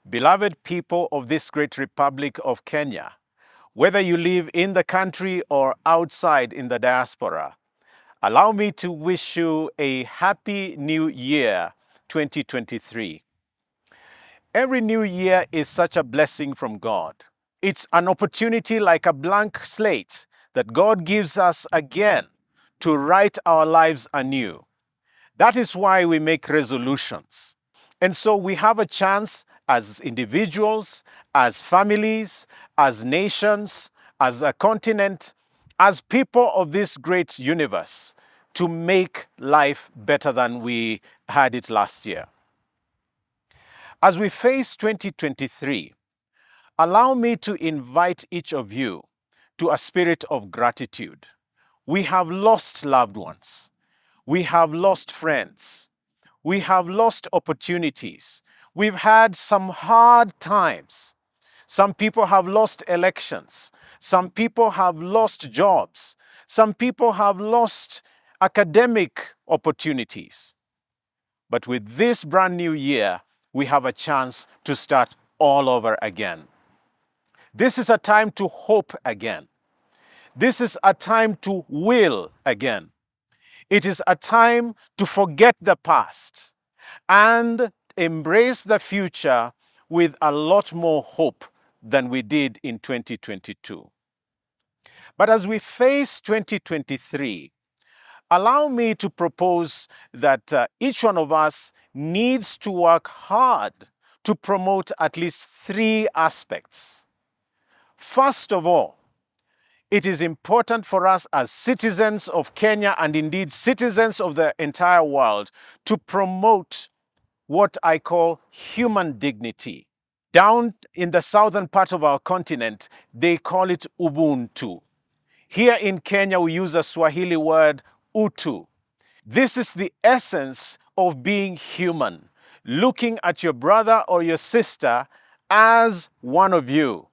Beloved people of this great Republic of Kenya, whether you live in the country or outside in the diaspora, allow me to wish you a happy new year, 2023. Every new year is such a blessing from God. It's an opportunity like a blank slate that God gives us again to write our lives anew. That is why we make resolutions. And so we have a chance as individuals, as families, as nations, as a continent, as people of this great universe to make life better than we had it last year. As we face 2023, allow me to invite each of you to a spirit of gratitude. We have lost loved ones. We have lost friends. We have lost opportunities. We've had some hard times. Some people have lost elections. Some people have lost jobs. Some people have lost academic opportunities. But with this brand new year, we have a chance to start all over again. This is a time to hope again. This is a time to will again. It is a time to forget the past and embrace the future with a lot more hope than we did in 2022. But as we face 2023, allow me to propose that each one of us needs to work hard to promote at least 3 aspects. First of all, it is important for us as citizens of Kenya and indeed citizens of the entire world to promote what I call human dignity. Down in the southern part of our continent, they call it Ubuntu. Here in Kenya, we use a Swahili word, utu. This is the essence of being human, looking at your brother or your sister as one of you,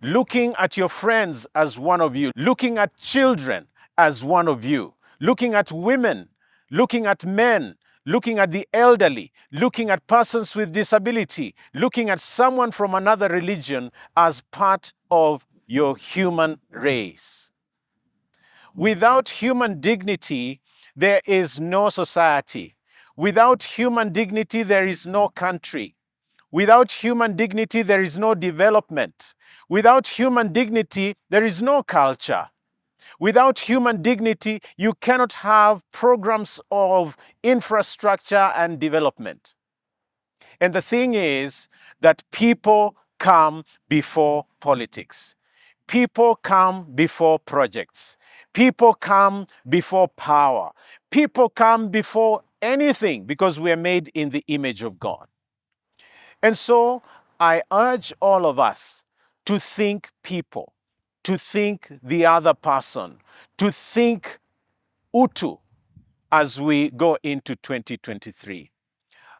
looking at your friends as one of you, looking at children as one of you, looking at women, looking at men, looking at the elderly, looking at persons with disability, looking at someone from another religion as part of your human race. Without human dignity, there is no society. Without human dignity, there is no country. Without human dignity, there is no development. Without human dignity, there is no culture. Without human dignity, you cannot have programs of infrastructure and development. And the thing is that people come before politics. People come before projects. People come before power. People come before anything because we are made in the image of God. And so I urge all of us to think people, to think the other person, to think utu as we go into 2023.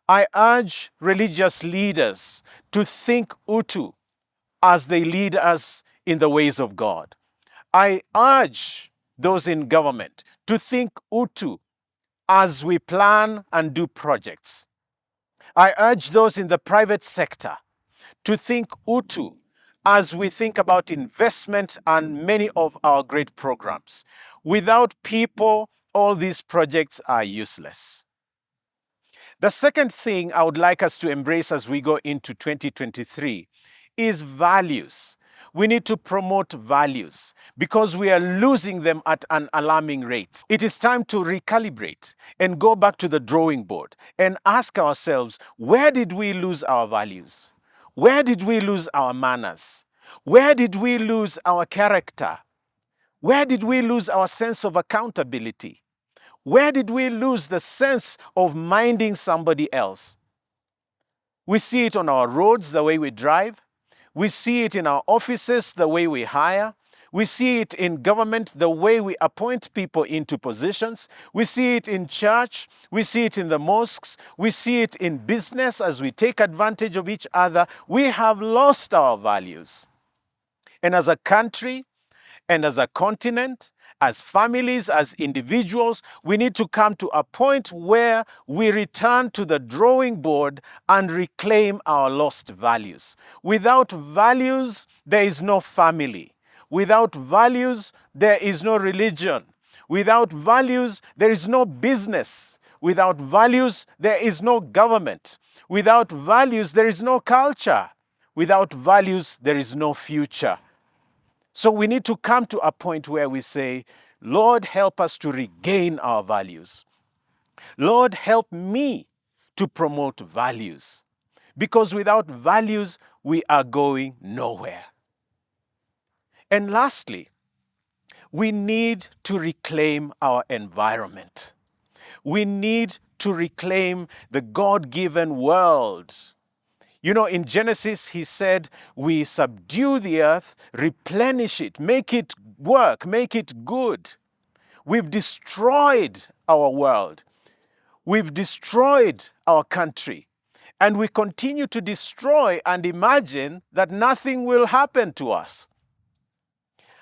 I urge religious leaders to think utu as they lead us in the ways of God. I urge those in government to think utu as we plan and do projects. I urge those in the private sector to think utu as we think about investment and many of our great programs. Without people, all these projects are useless. The second thing I would like us to embrace as we go into 2023 is values. We need to promote values because we are losing them at an alarming rate. It is time to recalibrate and go back to the drawing board and ask ourselves, where did we lose our values? Where did we lose our manners? Where did we lose our character? Where did we lose our sense of accountability? Where did we lose the sense of minding somebody else? We see it on our roads, the way we drive. We see it in our offices, the way we hire. We see it in government, the way we appoint people into positions. We see it in church. We see it in the mosques. We see it in business as we take advantage of each other. We have lost our values. And as a country, and as a continent, as families, as individuals, we need to come to a point where we return to the drawing board and reclaim our lost values. Without values, there is no family. Without values, there is no religion. Without values, there is no business. Without values, there is no government. Without values, there is no culture. Without values, there is no future. So we need to come to a point where we say, Lord, help us to regain our values. Lord, help me to promote values. Because without values, we are going nowhere. And lastly, we need to reclaim our environment. We need to reclaim the God-given world. You know, in Genesis, he said, we subdue the earth, replenish it, make it work, make it good. We've destroyed our world. We've destroyed our country. And we continue to destroy and imagine that nothing will happen to us.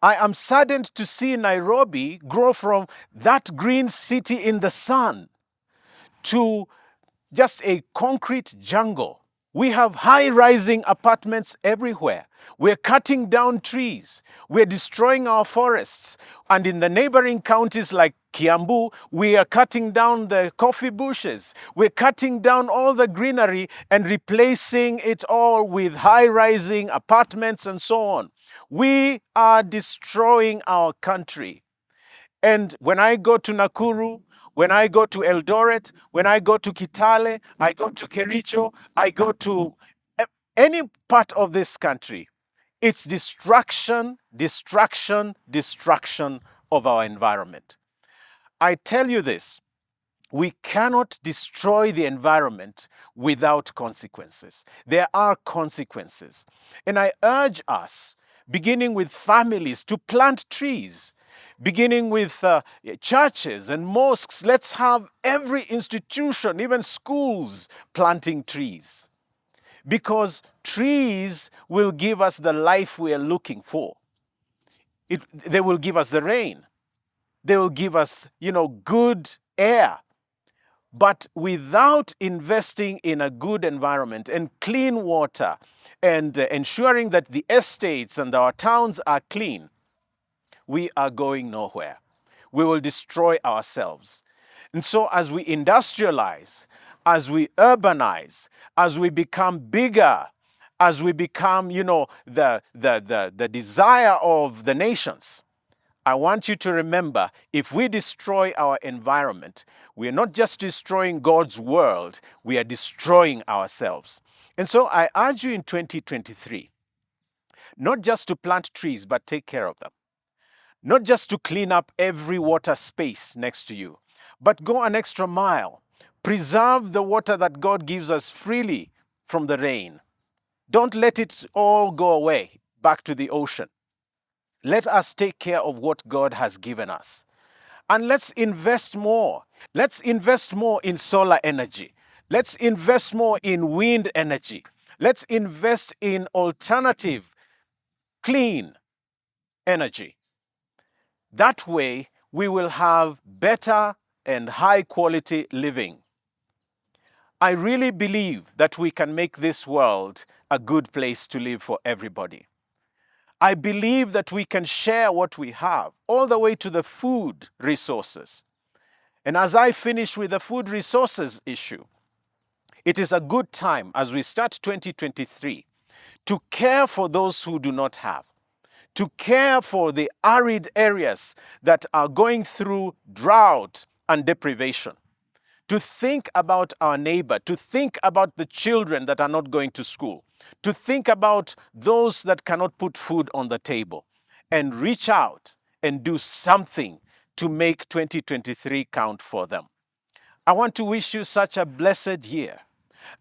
I am saddened to see Nairobi grow from that green city in the sun to just a concrete jungle. We have high-rising apartments everywhere. We're cutting down trees. We're destroying our forests. And in the neighboring counties like Kiambu, we are cutting down the coffee bushes. We're cutting down all the greenery and replacing it all with high-rising apartments and so on. We are destroying our country. And when I go to Nakuru, when I go to Eldoret, when I go to Kitale, I go to Kericho, I go to any part of this country, it's destruction, destruction, destruction of our environment. I tell you this, we cannot destroy the environment without consequences. There are consequences. And I urge us, beginning with families, to plant trees. Beginning with churches and mosques, let's have every institution, even schools, planting trees. Because trees will give us the life we are looking for. They will give us the rain. They will give us, good air. But without investing in a good environment and clean water and ensuring that the estates and our towns are clean, we are going nowhere. We will destroy ourselves. And so as we industrialize, as we urbanize, as we become bigger, as we become, the desire of the nations, I want you to remember, if we destroy our environment, we are not just destroying God's world, we are destroying ourselves. And so I urge you in 2023, not just to plant trees, but take care of them. Not just to clean up every water space next to you, but go an extra mile. Preserve the water that God gives us freely from the rain. Don't let it all go away back to the ocean. Let us take care of what God has given us. And let's invest more. Let's invest more in solar energy. Let's invest more in wind energy. Let's invest in alternative, clean energy. That way, we will have better and high quality living. I really believe that we can make this world a good place to live for everybody. I believe that we can share what we have, all the way to the food resources. And as I finish with the food resources issue, it is a good time as we start 2023 to care for those who do not have, to care for the arid areas that are going through drought and deprivation, to think about our neighbor, to think about the children that are not going to school, to think about those that cannot put food on the table, and reach out and do something to make 2023 count for them. I want to wish you such a blessed year.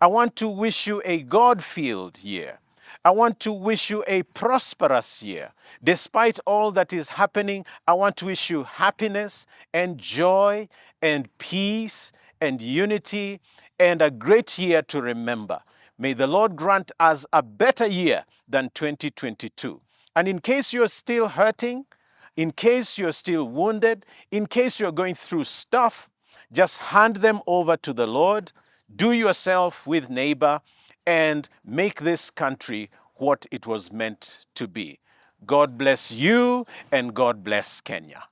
I want to wish you a God-filled year. I want to wish you a prosperous year. Despite all that is happening, I want to wish you happiness and joy and peace and unity and a great year to remember. May the Lord grant us a better year than 2022. And in case you're still hurting, In case you're still wounded, in case you're going through stuff, just hand them over to the Lord, do yourself with neighbor, and make this country what it was meant to be. God bless you, and God bless Kenya.